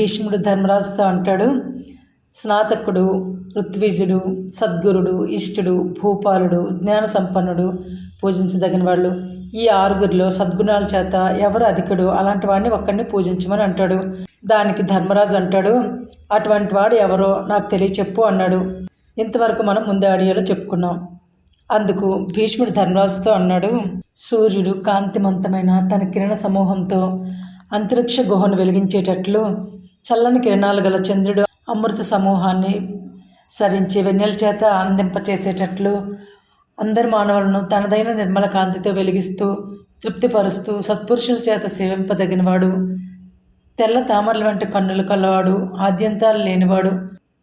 భీష్ముడు ధర్మరాజుతో అంటాడు, స్నాతకుడు, ఋత్విజుడు, సద్గురుడు, ఇష్టుడు, భూపాలుడు, జ్ఞాన సంపన్నుడు, పూజించదగిన వాళ్ళు. ఈ ఆరుగురిలో సద్గుణాల చేత ఎవరు అధికుడు అలాంటి వాడిని ఒక్కడిని పూజించమని అంటాడు. దానికి ధర్మరాజు అంటాడు, అటువంటి వాడు ఎవరో నాకు తెలియచెప్పు అన్నాడు. ఇంతవరకు మనం ముందే ఆడియోలో చెప్పుకున్నాం. అందుకు భీష్ముడు ధర్మరాజుతో అన్నాడు, సూర్యుడు కాంతిమంతమైన తన కిరణ సమూహంతో అంతరిక్ష గుహను వెలిగించేటట్లు చల్లని కిరణాలు గల చంద్రుడు అమృత సమూహాన్ని సరించి వెన్నెల చేత ఆనందింపచేసేటట్లు అందరి మానవులను తనదైన నిర్మల కాంతితో వెలిగిస్తూ తృప్తిపరుస్తూ సత్పురుషుల చేత సేవింపదగినవాడు, తెల్ల తామరల వంటి కన్నులు కలవాడు, ఆద్యంతాలు లేనివాడు,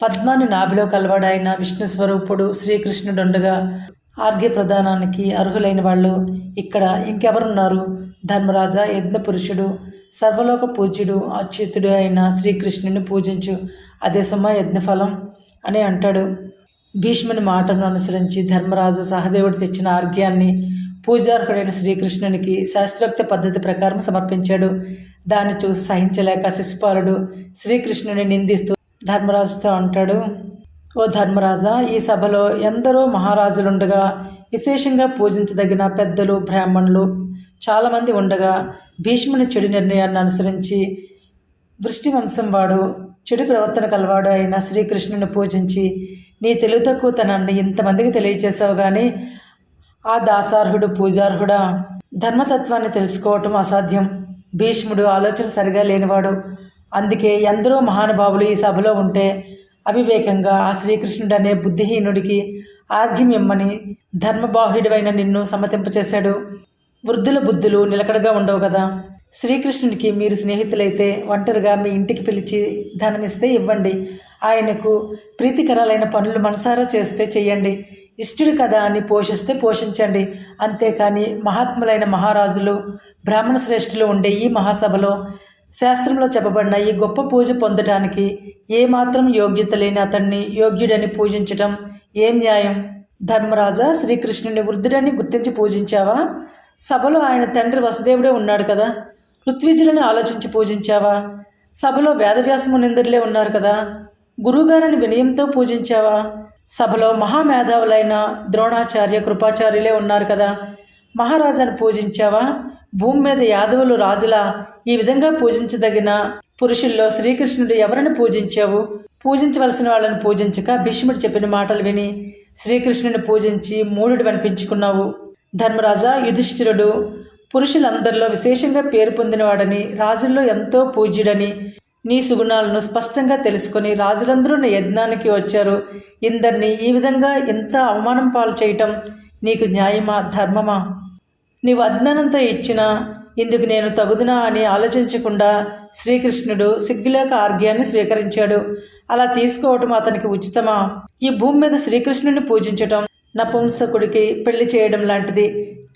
పద్మాన్ని నాభిలో కలవాడైన విష్ణు స్వరూపుడు శ్రీకృష్ణుడుండగా ఆర్ఘ్య ప్రదానానికి అర్హులైన వాళ్ళు ఇక్కడ ఇంకెవరున్నారు? ధర్మరాజా, యజ్ఞపురుషుడు, సర్వలోక పూజ్యుడు, అచ్యుతుడు అయిన శ్రీకృష్ణుని పూజించు, అదే సుమ యజ్ఞఫలం అని అంటాడు. భీష్ముని మాటను అనుసరించి ధర్మరాజు సహదేవుడు తెచ్చిన ఆర్ఘ్యాన్ని పూజార్హుడైన శ్రీకృష్ణునికి శాస్త్రోక్త పద్ధతి ప్రకారం సమర్పించాడు. దాన్ని చూసి సహించలేక శిశుపాలుడు శ్రీకృష్ణుని నిందిస్తూ ధర్మరాజుతో అంటాడు, ఓ ధర్మరాజా, ఈ సభలో ఎందరో మహారాజులుండగా విశేషంగా పూజించదగిన పెద్దలు బ్రాహ్మణులు చాలామంది ఉండగా భీష్ముని చెడు నిర్ణయాన్ని అనుసరించి వృష్టి వంశం వాడు, చెడు ప్రవర్తన కలవాడు అయిన శ్రీకృష్ణుని పూజించి నీ తెలివి తక్కువతనాన్ని ఇంతమందికి తెలియచేసావు కానీ ఆ దాసార్హుడు పూజార్హుడా? ధర్మతత్వాన్ని తెలుసుకోవటం అసాధ్యం. భీష్ముడు ఆలోచన సరిగా లేనివాడు. అందుకే ఎందరో మహానుభావులు ఈ సభలో ఉంటే అవివేకంగా ఆ శ్రీకృష్ణుడు అనే బుద్ధిహీనుడికి ఆర్ఘ్యం ఇమ్మని ధర్మబాహుడైన నిన్ను సమ్మతింపచేశాడు. వృద్ధుల బుద్ధులు నిలకడగా ఉండవు కదా. శ్రీకృష్ణునికి మీరు స్నేహితులైతే ఒంటరిగా మీ ఇంటికి పిలిచి ధనమిస్తే ఇవ్వండి. ఆయనకు ప్రీతికరాలైన పనులు మనసారా చేస్తే చెయ్యండి. ఇష్టుడు కదా అని పోషిస్తే పోషించండి. అంతేకాని మహాత్ములైన మహారాజులు, బ్రాహ్మణ శ్రేష్ఠులు ఉండే ఈ మహాసభలో శాస్త్రంలో చెప్పబడిన ఈ గొప్ప పూజ పొందటానికి ఏమాత్రం యోగ్యత లేని అతన్ని యోగ్యుడని పూజించటం ఏం న్యాయం? ధర్మరాజా, శ్రీకృష్ణుని వృద్ధుడని గుర్తించి పూజించావా? సభలో ఆయన తండ్రి వసుదేవుడే ఉన్నాడు కదా. ఋత్విజులను ఆలోచించి పూజించావా? సభలో వేదవ్యాసమునిందరిలే ఉన్నారు కదా. గురువుగారని వినయంతో పూజించావా? సభలో మహామేధావులైన ద్రోణాచార్య, కృపాచార్యులే ఉన్నారు కదా. మహారాజాను పూజించావా? భూమి మీద యాదవులు రాజులా ఈ విధంగా పూజించదగిన పురుషుల్లో శ్రీకృష్ణుడు ఎవరిని పూజించావు? పూజించవలసిన వాళ్ళని పూజించక భీష్ముడు చెప్పిన మాటలు విని శ్రీకృష్ణుని పూజించి మూఢుడు అనిపించుకున్నావు. ధర్మరాజా, యుధిష్ఠిరుడు పురుషులందరిలో విశేషంగా పేరు పొందినవాడని, రాజుల్లో ఎంతో పూజ్యుడని నీ సుగుణాలను స్పష్టంగా తెలుసుకొని రాజులందరూ నీ యజ్ఞానికి వచ్చారు. ఇందరినీ ఈ విధంగా ఇంత అవమానం పాలు చేయటం నీకు న్యాయమా, ధర్మమా? నీవు అజ్ఞానంతో ఇచ్చిన ఇందుకు నేను తగుదునా అని ఆలోచించకుండా శ్రీకృష్ణుడు సిగ్గులేక ఆర్ఘ్యాన్ని స్వీకరించాడు. అలా తీసుకోవటం అతనికి ఉచితమా? ఈ భూమి మీద శ్రీకృష్ణుని పూజించటం నపుంసకుడికి పెళ్లి చేయడం లాంటిది,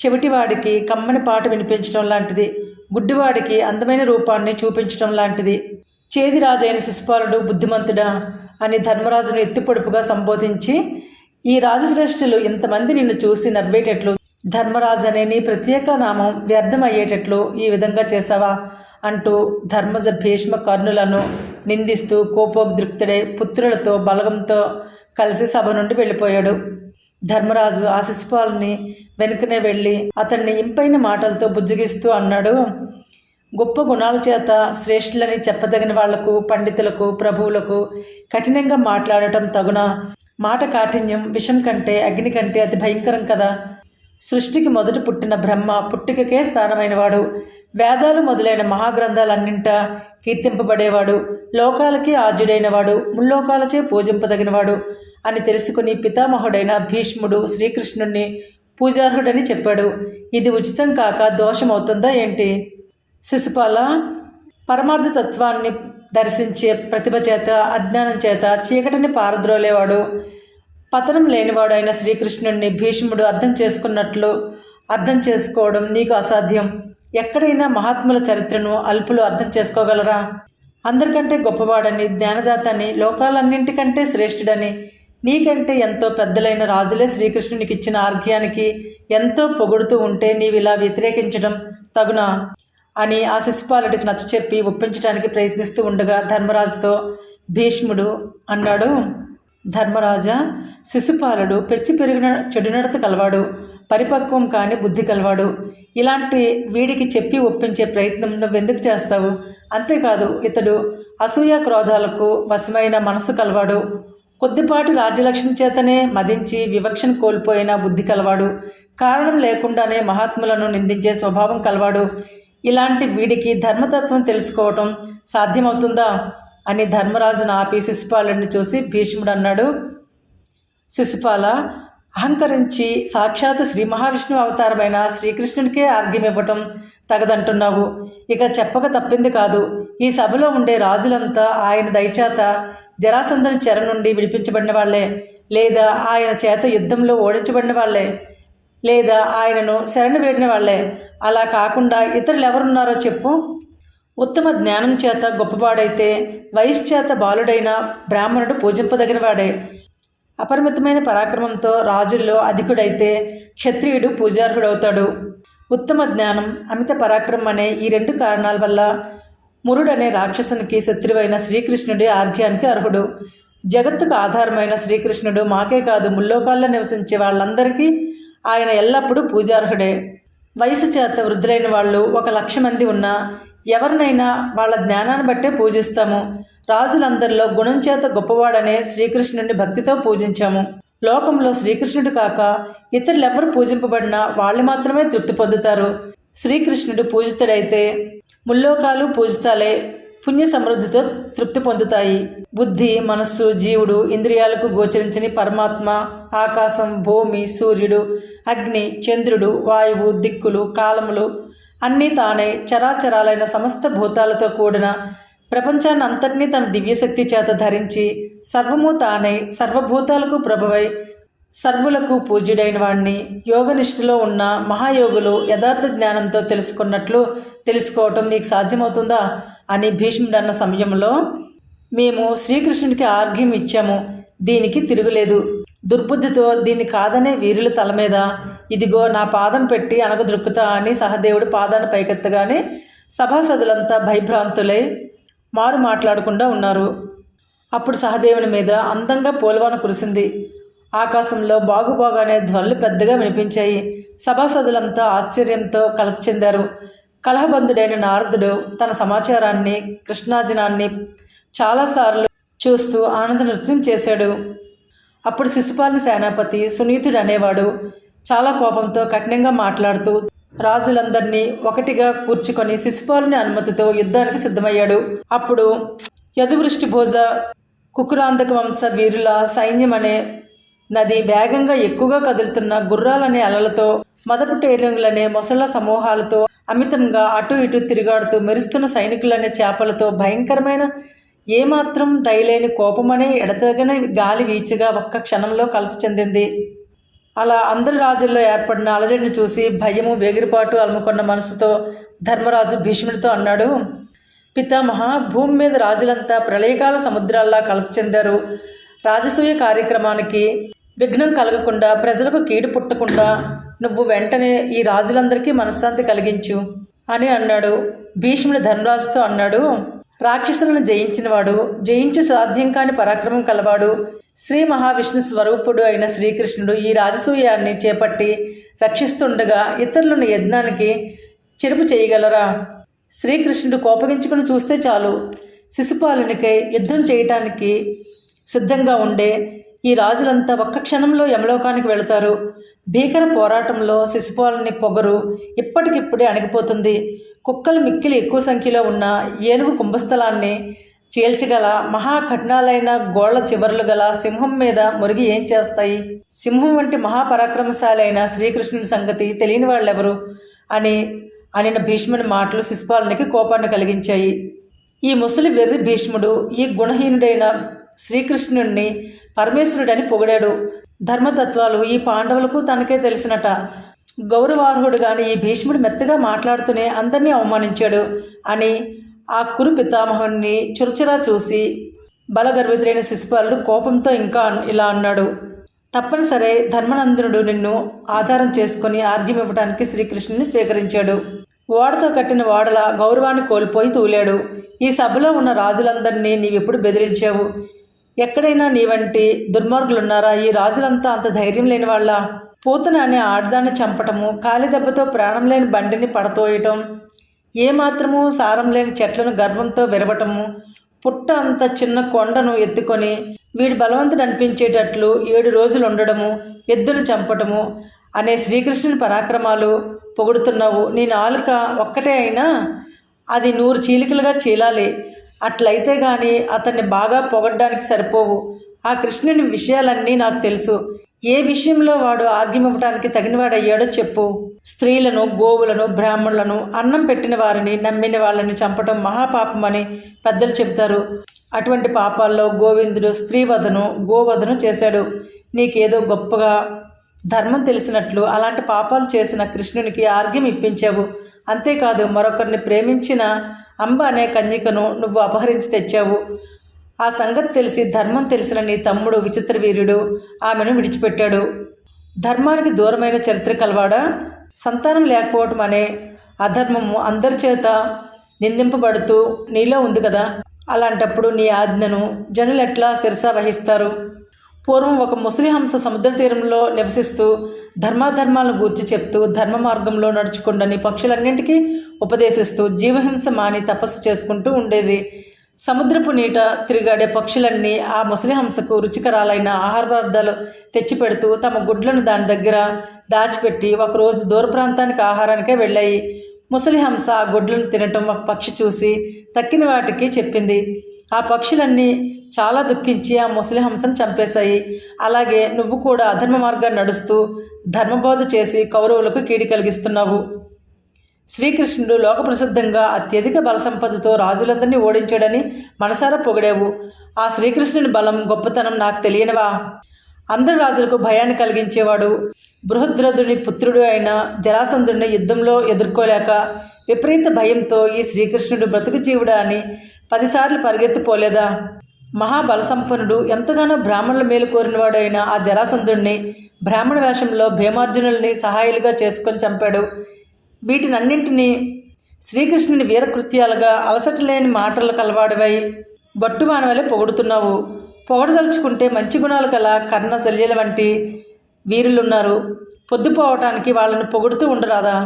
చెవిటివాడికి కమ్మని పాట వినిపించడం లాంటిది, గుడ్డివాడికి అందమైన రూపాన్ని చూపించడం లాంటిది. చేది రాజైన శిశుపాలుడు బుద్ధిమంతుడా అని ధర్మరాజును ఎత్తిపొడుపుగా సంబోధించి ఈ రాజశ్రేష్ఠులు ఇంతమంది నిన్ను చూసి నవ్వేటట్లు, ధర్మరాజు అనే నీ ప్రత్యేక నామం వ్యర్థమయ్యేటట్లు ఈ విధంగా చేశావా అంటూ ధర్మజ భీష్మ కర్ణులను నిందిస్తూ కోపోద్రిక్తుడై పుత్రులతో బలగంతో కలిసి సభ నుండి వెళ్ళిపోయాడు. ధర్మరాజు ఆ శిశుపాలుని వెనుకనే వెళ్ళి అతన్ని ఇంపైన మాటలతో బుజ్జగిస్తూ అన్నాడు, గొప్ప గుణాల చేత శ్రేష్ఠులని చెప్పదగిన వాళ్లకు, పండితులకు, ప్రభువులకు కఠినంగా మాట్లాడటం తగునా? మాట కాఠిన్యం విషం కంటే, అగ్ని కంటే అతి భయంకరం కదా. సృష్టికి మొదట పుట్టిన బ్రహ్మ పుట్టికకే స్థానమైనవాడు, వేదాలు మొదలైన మహాగ్రంథాలన్నింటా కీర్తింపబడేవాడు, లోకాలకి ఆద్యుడైనవాడు, ముల్లోకాలచే పూజింపదగినవాడు అని తెలుసుకుని పితామహుడైన భీష్ముడు శ్రీకృష్ణుణ్ణి పూజార్హుడని చెప్పాడు. ఇది ఉచితం కాక దోషమవుతుందా ఏంటి? శిశుపాల, పరమార్థ తత్వాన్ని దర్శించే ప్రతిభ చేత, అజ్ఞానం చేత చీకటిని పారద్రోలేవాడు, పతనం లేనివాడు అయిన శ్రీకృష్ణుణ్ణి భీష్ముడు అర్థం చేసుకున్నట్లు అర్థం చేసుకోవడం నీకు అసాధ్యం. ఎక్కడైనా మహాత్ముల చరిత్రను అల్పులు అర్థం చేసుకోగలరా? అందరికంటే గొప్పవాడని, జ్ఞానదాతని, లోకాలన్నింటికంటే శ్రేష్ఠుడని, నీకంటే ఎంతో పెద్దలైన రాజులే శ్రీకృష్ణునికి ఇచ్చిన ఆర్ఘ్యానికి ఎంతో పొగుడుతూ ఉంటే నీవిలా వ్యతిరేకించడం తగునా? అని ఆ శిశుపాలుడికి నచ్చచెప్పి ఒప్పించడానికి ప్రయత్నిస్తూ ఉండగా ధర్మరాజుతో భీష్ముడు అన్నాడు, ధర్మరాజా, శిశుపాలుడు పెచ్చి పెరిగిన చెడునడత కలవాడు, పరిపక్వం కాని బుద్ధి కలవాడు. ఇలాంటి వీడికి చెప్పి ఒప్పించే ప్రయత్నం నువ్వెందుకు చేస్తావు? అంతేకాదు, ఇతడు అసూయ క్రోధాలకు వశమైన మనసు కలవాడు, కొద్దిపాటి రాజ్యలక్ష్మి చేతనే మదించి వివక్షను కోల్పోయిన బుద్ధి కలవాడు, కారణం లేకుండానే మహాత్ములను నిందించే స్వభావం కలవాడు. ఇలాంటి వీడికి ధర్మతత్వం తెలుసుకోవటం సాధ్యమవుతుందా అని ధర్మరాజును ఆపి శిశుపాలుడిని చూసి భీష్ముడు అన్నాడు, శిశుపాల, అహంకరించి సాక్షాత్ శ్రీ మహావిష్ణువు అవతారమైన శ్రీకృష్ణునికే ఆర్గ్యం ఇవ్వటం తగదంటున్నావు. ఇక చెప్పక తప్పింది కాదు. ఈ సభలో ఉండే రాజులంతా ఆయన దయచేత జరాసంధుని చెర నుండి విడిపించబడిన వాళ్లే, లేదా ఆయన చేత యుద్ధంలో ఓడించబడిన వాళ్లే, లేదా ఆయనను శరణు వేడిన వాళ్లే. అలా కాకుండా ఇతరులు ఎవరున్నారో చెప్పు. ఉత్తమ జ్ఞానం చేత గొప్పవాడైతే వయసు చేత బాలుడైన బ్రాహ్మణుడు పూజింపదగినవాడే. అపరిమితమైన పరాక్రమంతో రాజుల్లో అధికుడైతే క్షత్రియుడు పూజార్హుడవుతాడు. ఉత్తమ జ్ఞానం, అమిత పరాక్రమం అనే ఈ రెండు కారణాల వల్ల మురుడనే రాక్షసునికి శత్రువైన శ్రీకృష్ణుడి ఆర్ఘ్యానికి అర్హుడు. జగత్తుకు ఆధారమైన శ్రీకృష్ణుడు మాకే కాదు, ముల్లోకాల్లో నివసించే వాళ్ళందరికీ ఆయన ఎల్లప్పుడూ పూజార్హుడే. వయసు చేత వృద్ధులైన వాళ్ళు 1,00,000 మంది ఉన్నా ఎవరినైనా వాళ్ళ జ్ఞానాన్ని బట్టే పూజిస్తాము. రాజులందరిలో గుణం చేత గొప్పవాడనే శ్రీకృష్ణుడిని భక్తితో పూజించాము. లోకంలో శ్రీకృష్ణుడు కాక ఇతరులెవరు పూజింపబడినా వాళ్ళు మాత్రమే తృప్తి పొందుతారు. శ్రీకృష్ణుడు పూజితుడైతే ముల్లోకాలు పూజితాలే పుణ్య సమృద్ధితో తృప్తి పొందుతాయి. బుద్ధి, మనస్సు, జీవుడు, ఇంద్రియాలకు గోచరించని పరమాత్మ, ఆకాశం, భూమి, సూర్యుడు, అగ్ని, చంద్రుడు, వాయువు, దిక్కులు, కాలములు అన్నీ తానే చరాచరాలైన సమస్త భూతాలతో కూడిన ప్రపంచాన్ని అంతటినీ తన దివ్యశక్తి చేత ధరించి సర్వము తానై సర్వభూతాలకు ప్రభువై సర్వులకు పూజ్యుడైన వాణ్ణి యోగనిష్ఠలో ఉన్న మహాయోగులు యథార్థ జ్ఞానంతో తెలుసుకున్నట్లు తెలుసుకోవటం నీకు సాధ్యమవుతుందా అని భీష్ముడు అన్న సమయంలో, మేము శ్రీకృష్ణుడికి ఆర్ఘ్యం ఇచ్చాము, దీనికి తిరుగులేదు. దుర్బుద్ధితో దీన్ని కాదనే వీరుల తల మీద ఇదిగో నా పాదం పెట్టి అనగదృక్కుతా అని సహదేవుడు పాదాన్ని పైకెత్తగానే సభాసదులంతా భయభ్రాంతులై మారు మాట్లాడకుండా ఉన్నారు. అప్పుడు సహదేవుని మీద అందంగా పూలవాన కురిసింది. ఆకాశంలో బాగుబాగానే ధ్వనులు పెద్దగా వినిపించాయి. సభాసదులంతా ఆశ్చర్యంతో కలత చెందారు. కలహబంధుడైన నారదుడు తన సమాచారాన్ని, కృష్ణార్జునాన్ని చాలాసార్లు చూస్తూ ఆనంద నృత్యం చేశాడు. అప్పుడు శిశుపాలుని సేనాపతి సునీతుడు అనేవాడు చాలా కోపంతో కఠినంగా మాట్లాడుతూ రాజులందరినీ ఒకటిగా కూర్చుకొని శిశుపాలుని అనుమతితో యుద్ధానికి సిద్ధమయ్యాడు. అప్పుడు యదువృష్టి భోజ కుకురాంధక వంశ వీరుల సైన్యం అనే నది వేగంగా ఎక్కువగా కదులుతున్న గుర్రాలనే అలలతో, మదపు టేరింగులనే మొసళ్ల సమూహాలతో, అమితంగా అటు ఇటు తిరుగాడుతూ మెరుస్తున్న సైనికులనే చేపలతో, భయంకరమైన ఏమాత్రం దయలేని కోపమనే ఎడతెగని గాలి వీచగా ఒక్క క్షణంలో కలత చెందింది. అలా అందరి రాజుల్లో ఏర్పడిన అలజడిని చూసి భయము, వేగిరిపాటు అలుముకున్న మనసుతో ధర్మరాజు భీష్ముడితో అన్నాడు, పితామహ, భూమి మీద రాజులంతా ప్రళయకాల సముద్రాల్లా కలత చెందారు. రాజసూయ కార్యక్రమానికి విఘ్నం కలగకుండా, ప్రజలకు కీడు పుట్టకుండా నువ్వు వెంటనే ఈ రాజులందరికీ మనశ్శాంతి కలిగించు అని అన్నాడు. భీష్ముడు ధర్మరాజుతో అన్నాడు, రాక్షసులను జయించినవాడు, జయించు సాధ్యం కాని పరాక్రమం కలవాడు, శ్రీ మహావిష్ణు స్వరూపుడు అయిన శ్రీకృష్ణుడు ఈ రాజసూయాన్ని చేపట్టి రక్షిస్తుండగా ఇతరులను యజ్ఞానికి చెరుపు చేయగలరా? శ్రీకృష్ణుడు కోపగించుకుని చూస్తే చాలు శిశుపాలునికై యుద్ధం చేయటానికి సిద్ధంగా ఉండే ఈ రాజులంతా ఒక్క క్షణంలో యమలోకానికి వెళతారు. భీకర పోరాటంలో శిశుపాలుని పొగరు ఇప్పటికిప్పుడే అణిగిపోతుంది. కుక్కలు మిక్కిలి ఎక్కువ సంఖ్యలో ఉన్న ఏనుగు కుంభస్థలాన్ని చీల్చగల మహాకఠినాలైన గోళ్ల చివరలు గల సింహం మీద మురిగి ఏం చేస్తాయి? సింహం వంటి మహాపరాక్రమశాలి అయిన శ్రీకృష్ణుని సంగతి తెలియని వాళ్ళెవరు అనిన భీష్ముని మాటలు శిశుపాలునికి కోపాన్ని కలిగించాయి. ఈ ముసలి వెర్రి భీష్ముడు ఈ గుణహీనుడైన శ్రీకృష్ణుణ్ణి పరమేశ్వరుడని పొగిడాడు. ధర్మతత్వాలు ఈ పాండవులకు తనకే తెలిసినట. గౌరవార్హుడు గాని ఈ భీష్ముడు మెత్తగా మాట్లాడుతూనే అందరినీ అవమానించాడు అని ఆ కురు పితామహుణ్ణి చురచురా చూసి బలగర్వితుడైన శిశుపాలుడు కోపంతో ఇంకా ఇలా అన్నాడు, తప్పనిసరి ధర్మనందనుడు నిన్ను ఆధారం చేసుకుని ఆర్గ్యం ఇవ్వడానికి శ్రీకృష్ణుని స్వీకరించాడు. ఓడతో కట్టిన ఓడల గౌరవాన్ని కోల్పోయి తూలాడు. ఈ సభలో ఉన్న రాజులందరినీ నీవెప్పుడు బెదిరించావు? ఎక్కడైనా నీ వంటి దుర్మార్గులున్నారా? ఈ రాజులంతా అంత ధైర్యం లేని వాళ్ళ? పూతన అనే ఆడదాన్ని చంపటము, కాలి దెబ్బతో ప్రాణం లేని బండిని పడతోయటం, ఏమాత్రము సారం లేని చెట్లను గర్వంతో విరవటము, పుట్ట అంత చిన్న కొండను ఎత్తుకొని వీడి బలవంతుడు అనిపించేటట్లు 7 రోజులు ఉండడము, ఎద్దును చంపటము అనే శ్రీకృష్ణుని పరాక్రమాలు పొగుడుతున్నావు. నీ నాలుక ఒక్కటే అయినా అది 100 చీలికలుగా చీలాలి. అట్లయితే గాని అతన్ని బాగా పొగడ్డానికి సరిపోవు. ఆ కృష్ణుని విషయాలన్నీ నాకు తెలుసు. ఏ విషయంలో వాడు ఆర్గ్యమివ్వటానికి తగినవాడయ్యాడో చెప్పు. స్త్రీలను, గోవులను, బ్రాహ్మణులను, అన్నం పెట్టిన వారిని, నమ్మిన వాళ్ళని చంపటం మహాపాపమని పెద్దలు చెబుతారు. అటువంటి పాపాల్లో గోవిందుడు స్త్రీవధను, గోవధను చేశాడు. నీకేదో గొప్పగా ధర్మం తెలిసినట్లు అలాంటి పాపాలు చేసిన కృష్ణునికి ఆర్గ్యం ఇప్పించావు. అంతేకాదు మరొకరిని ప్రేమించిన అంబ అనే కన్యకను నువ్వు అపహరించి తెచ్చావు. ఆ సంగతి తెలిసి ధర్మం తెలిసిన నీ తమ్ముడు విచిత్రవీర్యుడు ఆమెను విడిచిపెట్టాడు. ధర్మానికి దూరమైన చరిత్ర కలవాడా? సంతానం లేకపోవటం అనే అధర్మము అందరి చేత నిందింపబడుతూ నీలో ఉంది కదా. అలాంటప్పుడు నీ ఆజ్ఞను జనులు ఎట్లా శిరసా వహిస్తారు? పూర్వం ఒక ముసలిహంస సముద్ర తీరంలో నివసిస్తూ ధర్మాధర్మాలను గూర్చి చెప్తూ ధర్మ మార్గంలో నడుచుకుండని పక్షులన్నింటికీ ఉపదేశిస్తూ జీవహింస మాని తపస్సు చేసుకుంటూ ఉండేది. సముద్రపు నీట తిరిగాడే పక్షులన్నీ ఆ ముసలిహంసకు రుచికరాలైన ఆహార పదార్థాలు తెచ్చిపెడుతూ తమ గుడ్లను దాని దగ్గర దాచిపెట్టి ఒకరోజు దూర ప్రాంతానికి ఆహారానికే వెళ్ళాయి. ముసలిహంస ఆ గుడ్లను తినటం ఒక పక్షి చూసి తక్కిన వాటికి చెప్పింది. ఆ పక్షులన్నీ చాలా దుఃఖించి ఆ ముసలిహంసను చంపేశాయి. అలాగే నువ్వు కూడా అధర్మ మార్గాన్ని నడుస్తూ ధర్మబోధ చేసి కౌరవులకు కీడి కలిగిస్తున్నావు. శ్రీకృష్ణుడు లోకప్రసిద్ధంగా అత్యధిక బల సంపదతో రాజులందరినీ ఓడించాడని మనసారా పొగిడావు. ఆ శ్రీకృష్ణుని బలం, గొప్పతనం నాకు తెలియనివా? అందరు రాజులకు భయాన్ని కలిగించేవాడు. బృహద్రథుని పుత్రుడు అయిన జరాసంధుడిని యుద్ధంలో ఎదుర్కోలేక విపరీత భయంతో ఈ శ్రీకృష్ణుడు బ్రతుకు జీవుడా అని 10 సార్లు పరిగెత్తిపోలేదా? మహాబలసంపన్నుడు, ఎంతగానో బ్రాహ్మణుల మేలు కోరినవాడు అయిన ఆ జరాసంధుడిని బ్రాహ్మణ వేషంలో భీమార్జునుల్ని సహాయులుగా చేసుకొని చంపాడు. వీటినన్నింటినీ శ్రీకృష్ణుని వీరకృత్యాలుగా అలసట లేని మాటలు కలవాడివై బట్టువాని వలె పొగుడుతున్నావు. పొగడదలుచుకుంటే మంచి గుణాలు కల కర్ణ, శల్యుల వంటి వీరులున్నారు. పొద్దుపోవటానికి వాళ్ళను పొగుడుతూ ఉండరాదా?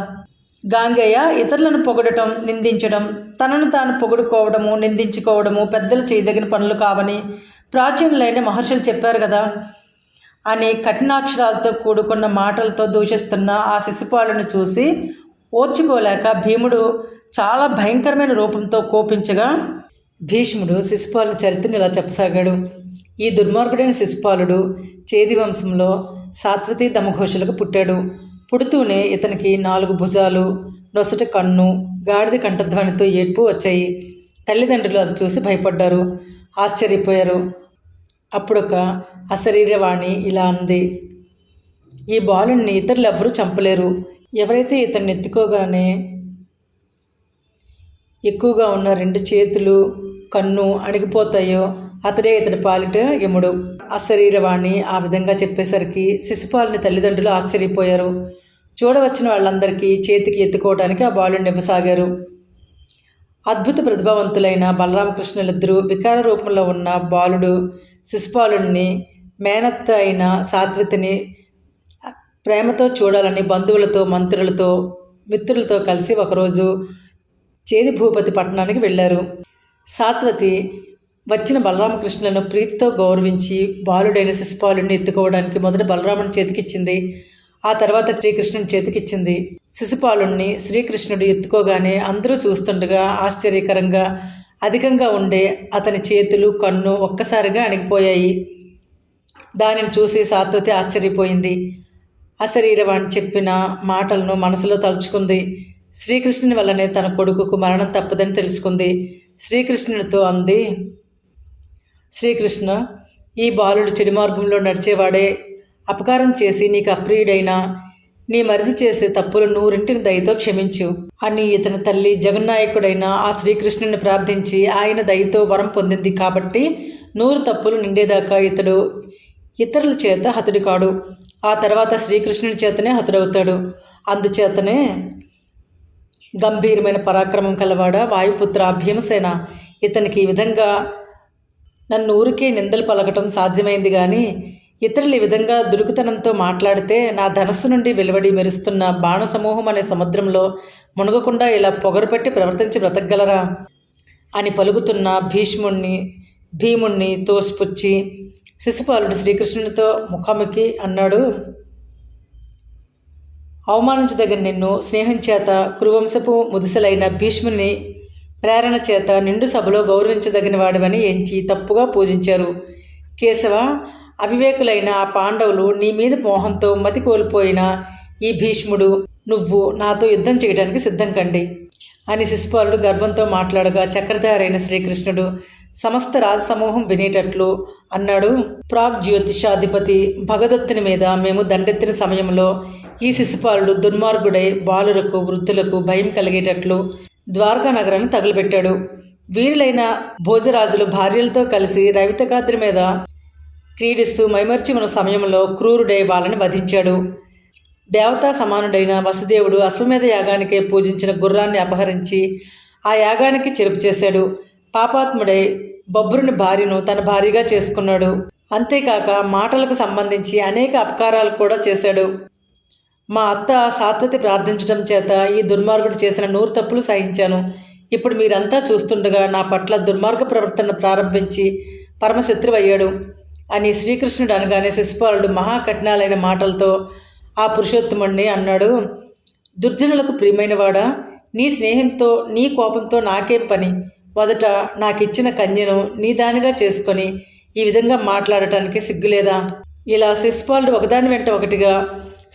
గాంగేయ, ఇతరులను పొగడటం, నిందించడం, తనను తాను పొగుడుకోవడము, నిందించుకోవడము పెద్దలు చేయదగిన పనులు కావని ప్రాచీనులైన మహర్షులు చెప్పారు కదా అని కఠినాక్షరాలతో కూడుకున్న మాటలతో దూషిస్తున్న ఆ శిశుపాలుని చూసి ఓర్చుకోలేక భీముడు చాలా భయంకరమైన రూపంతో కోపించగా భీష్ముడు శిశుపాలుని చరిత్రను ఇలా చెప్పసాగాడు. ఈ దుర్మార్గుడైన శిశుపాలుడు చేది వంశంలో సాత్వతి దమఘోషులకు పుట్టాడు. పుడుతూనే ఇతనికి 4 భుజాలు, నొసట కన్ను, గాడిద కంఠధ్వనితో ఏడ్పు వచ్చాయి. తల్లిదండ్రులు అది చూసి భయపడ్డారు, ఆశ్చర్యపోయారు. అప్పుడొక అశరీరవాణి ఇలా అంది, ఈ బాలుణ్ణి ఇతరులు ఎవ్వరూ చంపలేరు. ఎవరైతే ఇతన్ని ఎత్తుకోగానే ఎక్కువగా ఉన్న 2 చేతులు, కన్ను అణిగిపోతాయో అతడే ఇతడి పాలిట యముడు. అశరీరవాణి ఆ విధంగా చెప్పేసరికి శిశుపాలుని తల్లిదండ్రులు ఆశ్చర్యపోయారు. చూడవచ్చిన వాళ్ళందరికీ చేతికి ఎత్తుకోవడానికి ఆ బాలుని ఇవ్వసాగారు. అద్భుత ప్రతిభావంతులైన బలరామకృష్ణులిద్దరూ వికార రూపంలో ఉన్న బాలుడు శిశుపాలుని మేనత్త అయిన సాత్వతిని ప్రేమతో చూడాలని బంధువులతో, మంత్రులతో, మిత్రులతో కలిసి ఒకరోజు చేది భూపతి పట్టణానికి వెళ్ళారు. సాత్వతి వచ్చిన బలరామకృష్ణులను ప్రీతితో గౌరవించి బాలుడైన శిశుపాలుడిని ఎత్తుకోవడానికి మొదట బలరాముని చేతికిచ్చింది. ఆ తర్వాత శ్రీకృష్ణుని చేతికిచ్చింది. శిశుపాలుణ్ణి శ్రీకృష్ణుడు ఎత్తుకోగానే అందరూ చూస్తుండగా ఆశ్చర్యకరంగా అధికంగా ఉండే అతని చేతులు, కన్ను ఒక్కసారిగా అణిగిపోయాయి. దానిని చూసి సాత్వతి ఆశ్చర్యపోయింది. అశరీరవాణి చెప్పిన మాటలను మనసులో తలుచుకుంది. శ్రీకృష్ణుని వల్లనే తన కొడుకుకు మరణం తప్పదని తెలుసుకుంది. శ్రీకృష్ణునితో అంది, శ్రీకృష్ణ, ఈ బాలుడు చెడు మార్గంలో నడిచేవాడే. అపకారం చేసి నీకు అప్రియుడైన నీ మరిది చేసే తప్పులు 100 దయతో క్షమించు అని ఇతని తల్లి జగన్నాయకుడైన ఆ శ్రీకృష్ణుని ప్రార్థించి ఆయన దయతో వరం పొందింది. కాబట్టి 100 తప్పులు నిండేదాకా ఇతడు ఇతరుల చేత హతుడు కాడు. ఆ తర్వాత శ్రీకృష్ణుని చేతనే హతుడవుతాడు. అందుచేతనే గంభీరమైన పరాక్రమం కలవాడా వాయుపుత్ర భీమసేన, ఇతనికి ఈ విధంగా నన్ను ఊరికే నిందలు పలకటం సాధ్యమైంది, కానీ ఇతరులు ఈ విధంగా దుడుకుతనంతో మాట్లాడితే నా ధనస్సు నుండి వెలువడి మెరుస్తున్న బాణ సమూహం అనే సముద్రంలో మునగకుండా ఇలా పొగరుపెట్టి ప్రవర్తించి బ్రతకగలరా అని పలుకుతున్న భీముణ్ణి తోసిపుచ్చి శిశుపాలుడు శ్రీకృష్ణునితో ముఖాముఖి అన్నాడు. అవమానించదగిన నిన్ను స్నేహం చేత కురువంశపు ముదిసలైన భీష్ముని ప్రేరణ చేత నిండు సభలో గౌరవించదగిన వాడివని ఎంచి తప్పుగా పూజించారు. కేశవ, అవివేకులైన ఆ పాండవులు నీ మీద మోహంతో మతి కోల్పోయిన ఈ భీష్ముడు నువ్వు నాతో యుద్ధం చేయడానికి సిద్ధం కండి అని శిశుపాలుడు గర్వంతో మాట్లాడగా చక్రధారైన శ్రీకృష్ణుడు సమస్త రాజసమూహం వినేటట్లు అన్నాడు. ప్రాగ్జ్యోతిషాధిపతి భగదత్తుని మీద మేము దండెత్తిన సమయంలో ఈ శిశుపాలుడు దుర్మార్గుడై బాలురకు వృద్ధులకు భయం కలిగేటట్లు ద్వారకా నగరాన్ని తగులుపెట్టాడు. వీరులైన భోజరాజులు భార్యలతో కలిసి రవితకాద్రి మీద క్రీడిస్తూ మైమర్చి ఉన్న సమయంలో క్రూరుడై వాళ్ళని వధించాడు. దేవతా సమానుడైన వసుదేవుడు అశ్వమేధ యాగానికే పూజించిన గుర్రాన్ని అపహరించి ఆ యాగానికి చెరుపు చేశాడు. పాపాత్ముడై బొబ్బరుని భార్యను తన భార్యగా చేసుకున్నాడు. అంతేకాక మాటలకు సంబంధించి అనేక అపకారాలు కూడా చేశాడు. మా అత్త సాత్వతి ప్రార్థించడం చేత ఈ దుర్మార్గుడు చేసిన 100 తప్పులు సహించాను. ఇప్పుడు మీరంతా చూస్తుండగా నా పట్ల దుర్మార్గ ప్రవర్తన ప్రారంభించి పరమశత్రువయ్యాడు అని శ్రీకృష్ణుడు అనగానే శిశుపాలుడు మహాకఠినాలైన మాటలతో ఆ పురుషోత్తముడిని అన్నాడు. దుర్జనులకు ప్రియమైనవాడా, నీ స్నేహంతో నీ కోపంతో నాకేం పని? మొదట నాకిచ్చిన కన్యను నీ దానిగా చేసుకొని ఈ విధంగా మాట్లాడటానికి సిగ్గులేదా? ఇలా శిశుపాలుడు ఒకదాని వెంట ఒకటిగా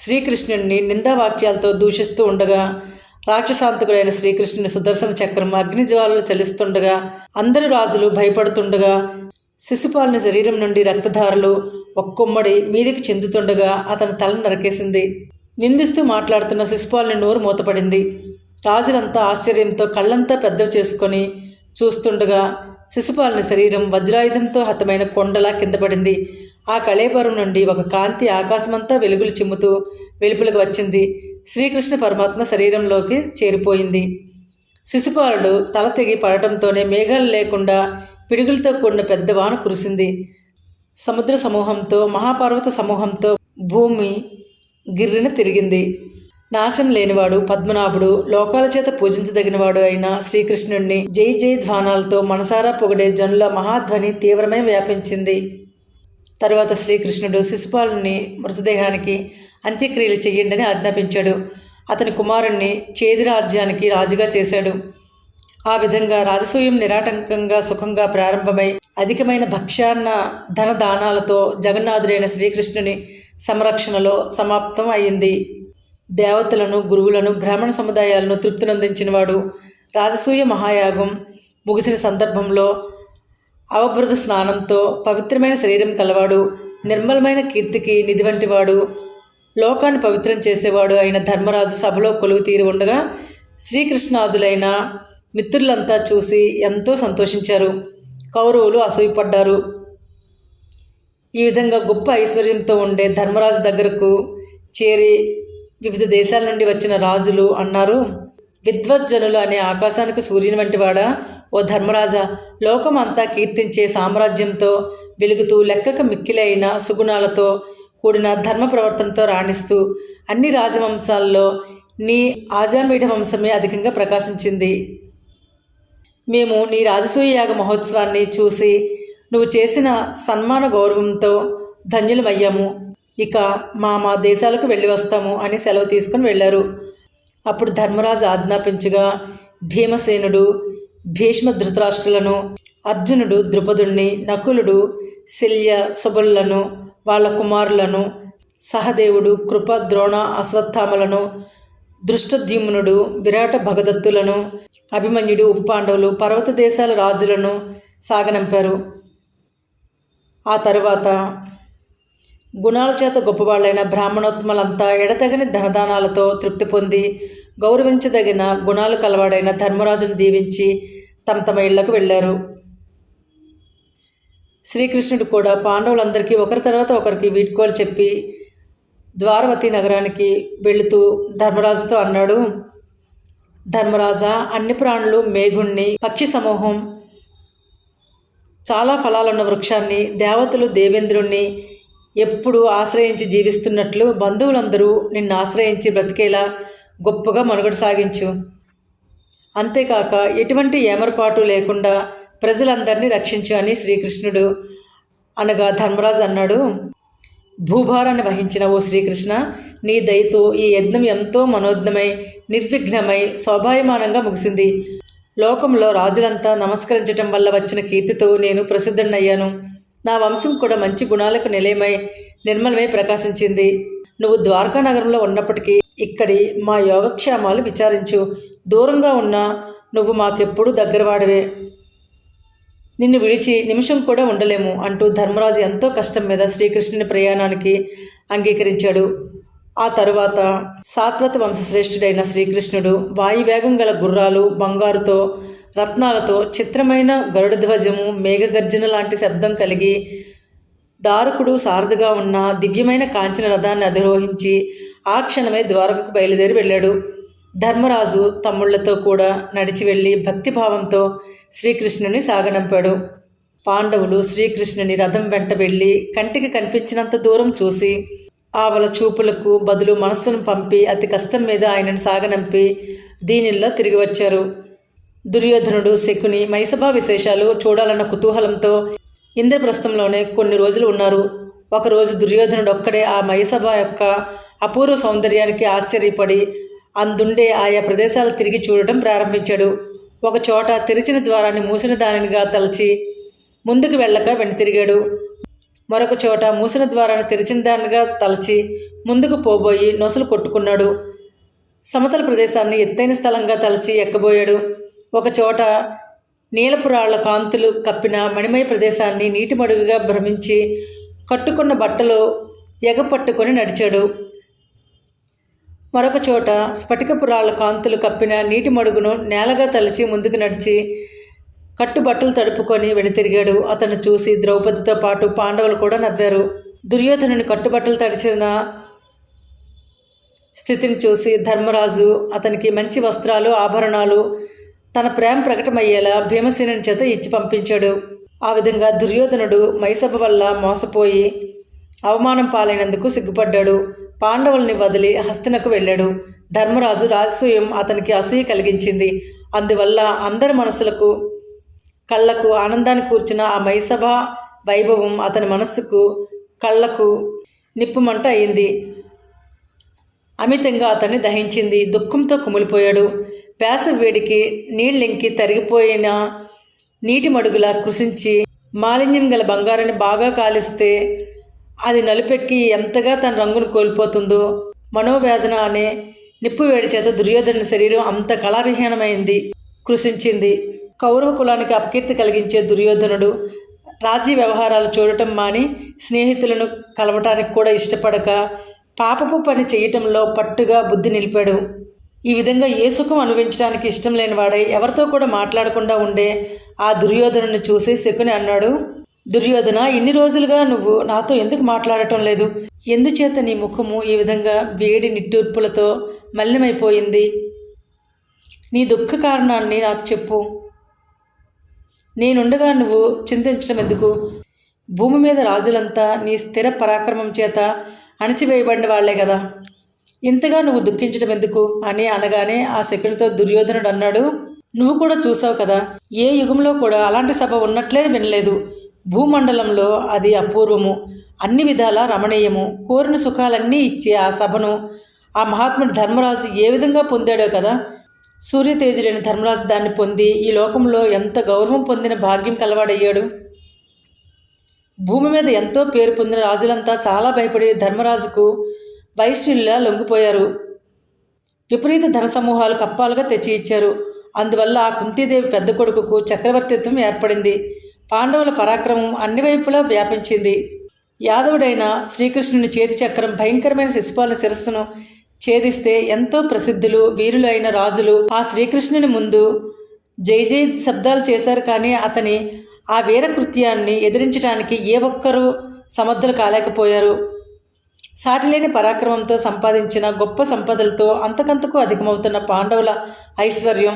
శ్రీకృష్ణుడిని నిందావాక్యాలతో దూషిస్తూ ఉండగా రాక్షసాంతకుడైన శ్రీకృష్ణుని సుదర్శన చక్రం అగ్నిజ్వాలలు చలిస్తుండగా అందరు రాజులు భయపడుతుండగా శిశుపాలుని శరీరం నుండి రక్తధారలు ఒక్కొమ్మడి మీదికి చెందుతుండగా అతని తలను నరికేసింది. నిందిస్తూ మాట్లాడుతున్న శిశుపాలుని నోరు మూతపడింది. రాజులంతా ఆశ్చర్యంతో కళ్ళంతా పెద్దవి చేసుకొని చూస్తుండగా శిశుపాలుని శరీరం వజ్రాయుధంతో హతమైన కొండలా కింద పడింది. ఆ కళేబరం నుండి ఒక కాంతి ఆకాశమంతా వెలుగులు చిమ్ముతూ వెలుపులకు వచ్చింది. శ్రీకృష్ణ పరమాత్మ శరీరంలోకి చేరిపోయింది. శిశుపాలుడు తల తెగి పడటంతోనే మేఘాలు లేకుండా పిడుగులతో కూడిన పెద్ద వాన కురిసింది. సముద్ర సమూహంతో మహాపర్వత సమూహంతో భూమి గిర్రిన తిరిగింది. నాశం లేనివాడు పద్మనాభుడు లోకాల చేత పూజించదగినవాడు అయిన శ్రీకృష్ణుడిని జై జై ధ్వానాలతో మనసారా పొగిడే జనుల మహాధ్వని తీవ్రమై వ్యాపించింది. తరువాత శ్రీకృష్ణుడు శిశుపాలుని మృతదేహానికి అంత్యక్రియలు చెయ్యండి అని ఆజ్ఞాపించాడు. అతని కుమారుణ్ణి చేది రాజ్యానికి రాజుగా చేశాడు. ఆ విధంగా రాజసూయం నిరాటంకంగా సుఖంగా ప్రారంభమై అధికమైన భక్ష్యాన్న ధన దానాలతో జగన్నాథుడైన శ్రీకృష్ణుని సంరక్షణలో సమాప్తం అయింది. దేవతలను గురువులను బ్రాహ్మణ సముదాయాలను తృప్తినందించినవాడు. రాజసూయ మహాయాగం ముగిసిన సందర్భంలో అవబృత స్నానంతో పవిత్రమైన శరీరం కలవాడు, నిర్మలమైన కీర్తికి నిధి వంటివాడు, లోకాన్ని పవిత్రం చేసేవాడు అయిన ధర్మరాజు సభలో కొలువు తీరి ఉండగా శ్రీకృష్ణాదులైన మిత్రులంతా చూసి ఎంతో సంతోషించారు. కౌరవులు అసూయపడ్డారు. ఈ విధంగా గొప్ప ఐశ్వర్యంతో ఉండే ధర్మరాజు దగ్గరకు చేరి వివిధ దేశాల నుండి వచ్చిన రాజులు అన్నారు, విద్వజ్జనులు అనే ఆకాశానికి సూర్యుని వంటివాడా, ఓ ధర్మరాజా, లోకం అంతా కీర్తించే సామ్రాజ్యంతో వెలుగుతూ లెక్కక మిక్కిలైన సుగుణాలతో కూడిన ధర్మ ప్రవర్తనతో రాణిస్తూ అన్ని రాజవంశాల్లో నీ ఆజామీఢ వంశమే అధికంగా ప్రకాశించింది. మేము నీ రాజసూయ యాగ మహోత్సవాన్ని చూసి నువ్వు చేసిన సన్మాన గౌరవంతో ధన్యులమయ్యాము. ఇక మా దేశాలకు వెళ్ళి వస్తాము అని సెలవు తీసుకుని వెళ్ళారు. అప్పుడు ధర్మరాజు ఆజ్ఞాపించగా భీమసేనుడు భీష్మ ధృతరాష్ట్రులను, అర్జునుడు ద్రుపదుణ్ణి, నకులుడు శల్య సుబలులను, వాళ్ళ కుమారులను, సహదేవుడు కృప ద్రోణ అశ్వత్థామలను, దృష్టద్యుమ్నుడు విరాట భగదత్తులను, అభిమన్యుడు ఉపపాండవులు పర్వత దేశాల రాజులను సాగనంపారు. ఆ తరువాత గుణాల చేత గొప్పవాళ్ళైన బ్రాహ్మణోత్తములంతా ఎడతెగని ధనదానాలతో తృప్తి పొంది గౌరవించదగిన గుణాలు కలవాడైన ధర్మరాజును దీవించి తమ తమ ఇళ్లకు వెళ్ళారు. శ్రీకృష్ణుడు కూడా పాండవులందరికీ ఒకరి తర్వాత ఒకరికి వీడ్కోలు చెప్పి ద్వారవతి నగరానికి వెళుతూ ధర్మరాజుతో అన్నాడు, ధర్మరాజా, అన్ని ప్రాణులు, మేఘుణ్ణి, పక్షి సమూహం, చాలా ఫలాలున్న వృక్షాన్ని, దేవతలు, దేవేంద్రుణ్ణి ఎప్పుడు ఆశ్రయించి జీవిస్తున్నట్లు బంధువులందరూ నిన్ను ఆశ్రయించి బ్రతికేలా గొప్పగా మనుగడ సాగించు. అంతేకాక ఎటువంటి ఏమరపాటు లేకుండా ప్రజలందరినీ రక్షించు అని శ్రీకృష్ణుడు అనగా ధర్మరాజు అన్నాడు, భూభారాన్ని వహించిన ఓ శ్రీకృష్ణ, నీ దయతో ఈ యజ్ఞం ఎంతో మనోజ్ఞమై నిర్విఘ్నమై శోభాయమానంగా ముగిసింది. లోకంలో రాజులంతా నమస్కరించటం వల్ల వచ్చిన కీర్తితో నేను ప్రసిద్ధుడయ్యాను. నా వంశం కూడా మంచి గుణాలకు నిలయమై నిర్మలమై ప్రకాశించింది. నువ్వు ద్వారకా నగరంలో ఉన్నప్పటికీ ఇక్కడి మా యోగక్షేమాలు విచారించు. దూరంగా ఉన్నా నువ్వు మాకెప్పుడు దగ్గరవాడవే. నిన్ను విడిచి నిమిషం కూడా ఉండలేము అంటూ ధర్మరాజు ఎంతో కష్టం మీద శ్రీకృష్ణుని ప్రయాణానికి అంగీకరించాడు. ఆ తరువాత సాత్వత వంశశ్రేష్ఠుడైన శ్రీకృష్ణుడు వాయువేగం గల గుర్రాలు, బంగారుతో, రత్నాలతో చిత్రమైన గరుడ ధ్వజము, మేఘగర్జన లాంటి శబ్దం కలిగి దారుకుడు సారథిగా ఉన్న దివ్యమైన కాంచన రథాన్ని అధిరోహించి ఆ క్షణమే ద్వారకకు బయలుదేరి వెళ్ళాడు. ధర్మరాజు తమ్ముళ్లతో కూడా నడిచి వెళ్ళి భక్తిభావంతో శ్రీకృష్ణుని సాగనంపాడు. పాండవులు శ్రీకృష్ణుని రథం వెంట వెళ్ళి కంటికి కనిపించినంత దూరం చూసి ఆవల చూపులకు బదులు మనస్సును పంపి అతి కష్టం మీద ఆయనను సాగనంపి దీనిలో తిరిగి వచ్చారు. దుర్యోధనుడు, శకుని మైసభా విశేషాలు చూడాలన్న కుతూహలంతో ఇంద్రప్రస్థంలోనే కొన్ని రోజులు ఉన్నారు. ఒకరోజు దుర్యోధనుడు ఒక్కడే ఆ మైసభ యొక్క అపూర్వ సౌందర్యానికి ఆశ్చర్యపడి అందుండే ఆయా ప్రదేశాలు తిరిగి చూడటం ప్రారంభించాడు. ఒక చోట తెరిచిన ద్వారాన్ని మూసిన దానినిగా తలచి ముందుకు వెళ్ళక వెనుతిరిగాడు. మరొక చోట మూసిన ద్వారాన్ని తెరిచిన దానిగా తలచి ముందుకు పోబోయి నొసలు కొట్టుకున్నాడు. సమతల ప్రదేశాన్ని ఎత్తైన స్థలంగా తలచి ఎక్కబోయాడు. ఒక చోట నీలపురాళ్ల కాంతులు కప్పిన మణిమయ ప్రదేశాన్ని నీటి మడుగుగా భ్రమించి కట్టుకున్న బట్టలో ఎగపట్టుకొని నడిచాడు. మరొక చోట స్ఫటికపురాళ్ల కాంతులు కప్పిన నీటి మడుగును నేలగా తలిచి ముందుకు నడిచి కట్టుబట్టలు తడుపుకొని వెనుతిరిగాడు. అతను చూసి ద్రౌపదితో పాటు పాండవులు కూడా నవ్వారు. దుర్యోధనుని కట్టుబట్టలు తడిచిన స్థితిని చూసి ధర్మరాజు అతనికి మంచి వస్త్రాలు, ఆభరణాలు, తన ప్రేమ ప్రకటమయ్యేలా భీమసేనుని చేత ఇచ్చి పంపించాడు. ఆ విధంగా దుర్యోధనుడు మైసభ వల్ల మోసపోయి అవమానం పాలైనందుకు సిగ్గుపడ్డాడు. పాండవుల్ని వదిలి హస్తినకు వెళ్ళాడు. ధర్మరాజు రాజసూయం అతనికి అసూయ కలిగించింది. అందువల్ల అందరి మనసులకు, కళ్ళకు ఆనందాన్ని కూర్చిన ఆ మైసభ వైభవం అతని మనస్సుకు, కళ్ళకు నిప్పుమంట అయింది. అమితంగా అతన్ని దహించింది. దుఃఖంతో కుమిలిపోయాడు. వేసవి వేడికి నీళ్ళెంకి తరిగిపోయిన నీటి మడుగులా కృషించి మాలిన్యం గల బంగారాన్ని బాగా కాలిస్తే అది నలుపెక్కి ఎంతగా తన రంగును కోల్పోతుందో, మనోవేదన అనే నిప్పు వేడి చేత దుర్యోధనుని శరీరం అంత కళావిహీనమైంది, కృషించింది. కౌరవ కులానికి అపకీర్తి కలిగించే దుర్యోధనుడు రాజ్య వ్యవహారాలు చూడటం మాని స్నేహితులను కలవటానికి కూడా ఇష్టపడక పాపపు పని చేయటంలో పట్టుగా బుద్ధి నిలిపాడు. ఈ విధంగా ఏ సుఖం అనుభవించడానికి ఇష్టం లేనివాడై ఎవరితో కూడా మాట్లాడకుండా ఉండే ఆ దుర్యోధనుని చూసి శకుని అన్నాడు, దుర్యోధన, ఇన్ని రోజులుగా నువ్వు నాతో ఎందుకు మాట్లాడటం లేదు? ఎందుచేత నీ ముఖము ఈ విధంగా వేడి నిట్టూర్పులతో మలినమైపోయింది? నీ దుఃఖ కారణాన్ని నాకు చెప్పు. నేనుండగా నువ్వు చింతించడం ఎందుకు? భూమి మీద రాజులంతా నీ స్థిర పరాక్రమం చేత అణచివేయబడిన వాళ్లే కదా, ఇంతగా నువ్వు దుఃఖించడం ఎందుకు అని అనగానే ఆ శకునితో దుర్యోధనుడు అన్నాడు, నువ్వు కూడా చూసావు కదా, ఏ యుగంలో కూడా అలాంటి సభ ఉన్నట్లే వినలేదు. భూమండలంలో అది అపూర్వము, అన్ని విధాలా రమణీయము. కోరిన సుఖాలన్నీ ఇచ్చే ఆ సభను ఆ మహాత్ముడు ధర్మరాజు ఏ విధంగా పొందాడో కదా. సూర్యతేజుడైన ధర్మరాజు దాన్ని పొంది ఈ లోకంలో ఎంత గౌరవం పొందిన భాగ్యం కలవాడయ్యాడు. భూమి మీద ఎంతో పేరు పొందిన రాజులంతా చాలా భయపడి ధర్మరాజుకు వైశ్యుల్లా లొంగిపోయారు. విపరీత ధన సమూహాలు కప్పాలుగా తెచ్చి ఇచ్చారు. అందువల్ల ఆ కుంతీదేవి పెద్ద కొడుకుకు చక్రవర్తిత్వం ఏర్పడింది. పాండవుల పరాక్రమం అన్ని వైపులా వ్యాపించింది. యాదవుడైన శ్రీకృష్ణుని చేతి చక్రం భయంకరమైన శిశుపాల శిరస్సును ఛేదిస్తే ఎంతో ప్రసిద్ధులు, వీరులు అయిన రాజులు ఆ శ్రీకృష్ణుని ముందు జై జై శబ్దాలు చేశారు. కానీ అతని ఆ వీరకృత్యాన్ని ఎదిరించడానికి ఏ ఒక్కరూ సమర్థులు కాలేకపోయారు. సాటిలేని పరాక్రమంతో సంపాదించిన గొప్ప సంపదలతో అంతకంతకు అధికమవుతున్న పాండవుల ఐశ్వర్యం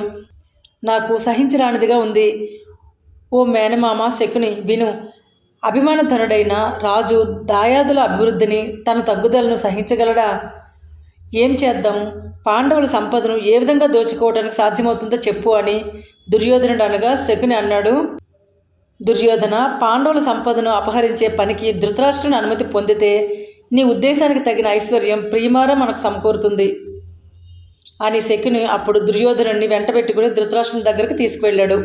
నాకు సహించరానిదిగా ఉంది. ఓ మేనమామ శకుని విను. అభిమానధనుడైన రాజు దాయాదుల అభివృద్ధిని తన తగ్గుదలను సహించగలడా? ఏం చేద్దాం? పాండవుల సంపదను ఏ విధంగా దోచుకోవడానికి సాధ్యమవుతుందో చెప్పు అని దుర్యోధనుడు అనగా శకుని అన్నాడు, దుర్యోధన, పాండవుల సంపదను అపహరించే పనికి ధృతరాష్ట్రుని అనుమతి పొందితే నీ ఉద్దేశానికి తగిన ఐశ్వర్యం ప్రియమారా మనకు సమకూరుతుంది అని శకుని అప్పుడు దుర్యోధనుడిని వెంటబెట్టుకుని ధృతరాష్ట్రుని దగ్గరికి తీసుకువెళ్ళాడు.